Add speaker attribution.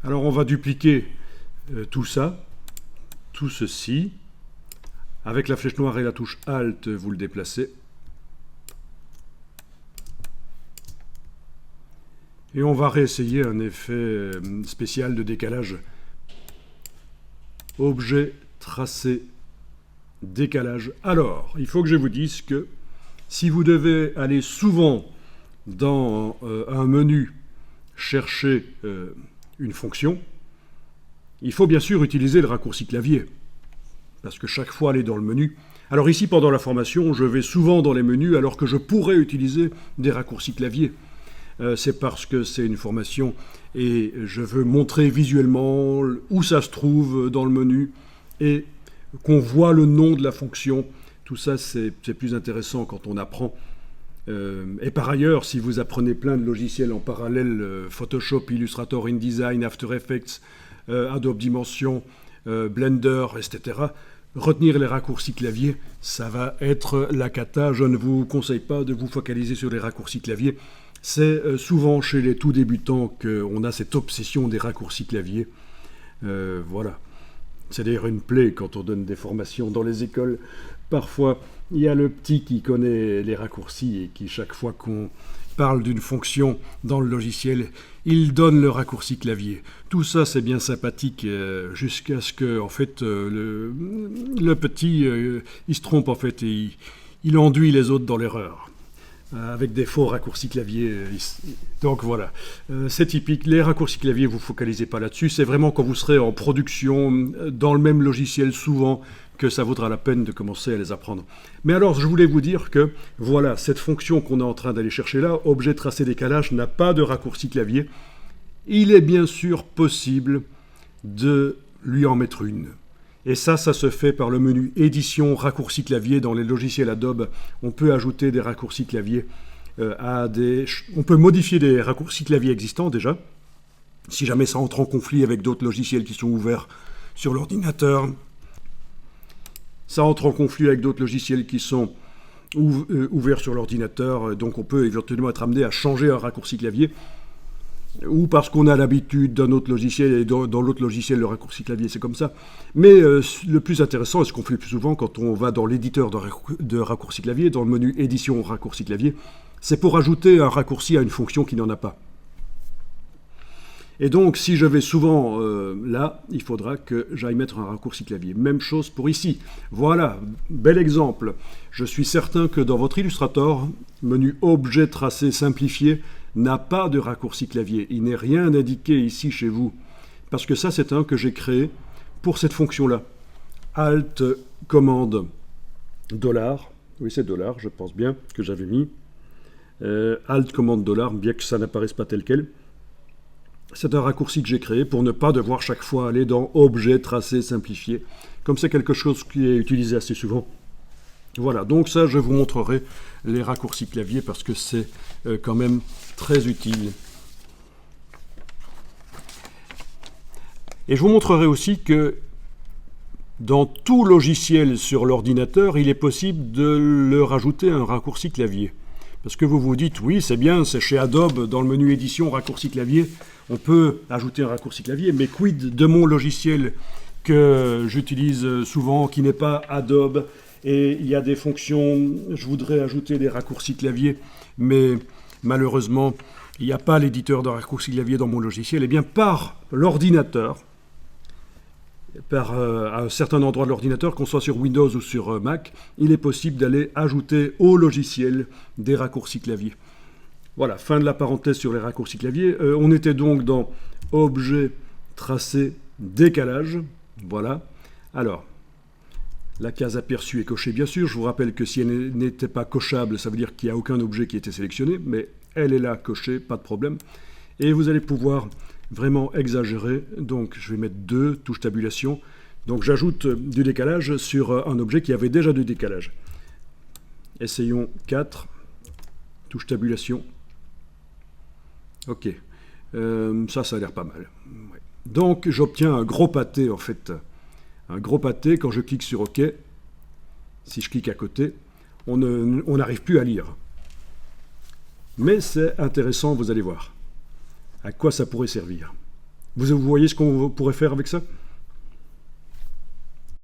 Speaker 1: Alors on va dupliquer tout ça, tout ceci. Avec la flèche noire et la touche Alt, vous le déplacez. Et on va réessayer un effet spécial de décalage. Objet, tracé, décalage. Alors, il faut que je vous dise que si vous devez aller souvent dans un menu chercher une fonction, il faut bien sûr utiliser le raccourci clavier, parce que chaque fois aller dans le menu. Alors ici, pendant la formation, je vais souvent dans les menus alors que je pourrais utiliser des raccourcis clavier. C'est parce que c'est une formation et je veux montrer visuellement où ça se trouve dans le menu et qu'on voit le nom de la fonction. Tout ça, c'est plus intéressant quand on apprend. Et par ailleurs, si vous apprenez plein de logiciels en parallèle, Photoshop, Illustrator, InDesign, After Effects, Adobe Dimension, Blender, etc., retenir les raccourcis clavier, ça va être la cata. Je ne vous conseille pas de vous focaliser sur les raccourcis clavier. C'est souvent chez les tout débutants qu'on a cette obsession des raccourcis clavier. Voilà. C'est d'ailleurs une plaie quand on donne des formations dans les écoles. Parfois, il y a le petit qui connaît les raccourcis et qui, chaque fois qu'on parle d'une fonction dans le logiciel, il donne le raccourci clavier. Tout ça, c'est bien sympathique jusqu'à ce que, en fait, le petit, il se trompe, en fait, et il enduit les autres dans l'erreur. Avec des faux raccourcis clavier. Donc voilà, c'est typique. Les raccourcis clavier, vous ne focalisez pas là-dessus. C'est vraiment quand vous serez en production, dans le même logiciel souvent, que ça vaudra la peine de commencer à les apprendre. Mais alors, je voulais vous dire que, voilà, cette fonction qu'on est en train d'aller chercher là, objet tracé décalage, n'a pas de raccourci clavier. Il est bien sûr possible de lui en mettre une. Et ça se fait par le menu édition raccourci clavier. Dans les logiciels Adobe, on peut ajouter des raccourcis clavier on peut modifier des raccourcis clavier existants déjà, si jamais ça entre en conflit avec d'autres logiciels qui sont ouverts sur l'ordinateur. Ça entre en conflit avec d'autres logiciels qui sont ouverts sur l'ordinateur, donc on peut éventuellement être amené à changer un raccourci clavier. Ou parce qu'on a l'habitude d'un autre logiciel, et dans l'autre logiciel, le raccourci clavier, c'est comme ça. Mais le plus intéressant, et ce qu'on fait le plus souvent quand on va dans l'éditeur de raccourci clavier, dans le menu édition raccourci clavier, c'est pour ajouter un raccourci à une fonction qui n'en a pas. Et donc, si je vais souvent là, il faudra que j'aille mettre un raccourci clavier. Même chose pour ici. Voilà, bel exemple. Je suis certain que dans votre Illustrator, menu objet tracé simplifié, n'a pas de raccourci clavier. Il n'est rien indiqué ici chez vous. Parce que ça, c'est un que j'ai créé pour cette fonction-là. Alt, commande, $. Oui, c'est $, je pense bien que j'avais mis. Alt, commande, $, bien que ça n'apparaisse pas tel quel. C'est un raccourci que j'ai créé pour ne pas devoir chaque fois aller dans objet tracé simplifié. Comme c'est quelque chose qui est utilisé assez souvent. Voilà, donc ça, je vous montrerai les raccourcis clavier parce que c'est quand même très utile. Et je vous montrerai aussi que dans tout logiciel sur l'ordinateur, il est possible de leur ajouter un raccourci clavier. Parce que vous vous dites, oui, c'est bien, c'est chez Adobe, dans le menu édition, raccourci clavier, on peut ajouter un raccourci clavier, mais quid de mon logiciel que j'utilise souvent, qui n'est pas Adobe, et il y a des fonctions, je voudrais ajouter des raccourcis clavier, mais malheureusement, il n'y a pas l'éditeur de raccourcis clavier dans mon logiciel. Eh bien, par l'ordinateur, à un certain endroit de l'ordinateur, qu'on soit sur Windows ou sur Mac, il est possible d'aller ajouter au logiciel des raccourcis clavier. Voilà, fin de la parenthèse sur les raccourcis clavier. On était donc dans objet, tracé, décalage. Voilà. Alors, la case aperçue est cochée, bien sûr. Je vous rappelle que si elle n'était pas cochable, ça veut dire qu'il n'y a aucun objet qui a été sélectionné, mais elle est là cochée, pas de problème. Et vous allez pouvoir vraiment exagérer. Donc, je vais mettre 2, touche tabulation. Donc, j'ajoute du décalage sur un objet qui avait déjà du décalage. Essayons 4, touche tabulation. Ok, ça a l'air pas mal. Ouais. Donc, j'obtiens un gros pâté, en fait. Un gros pâté, quand je clique sur OK, si je clique à côté, on n'arrive plus à lire. Mais c'est intéressant, vous allez voir. À quoi ça pourrait servir. Vous voyez ce qu'on pourrait faire avec ça?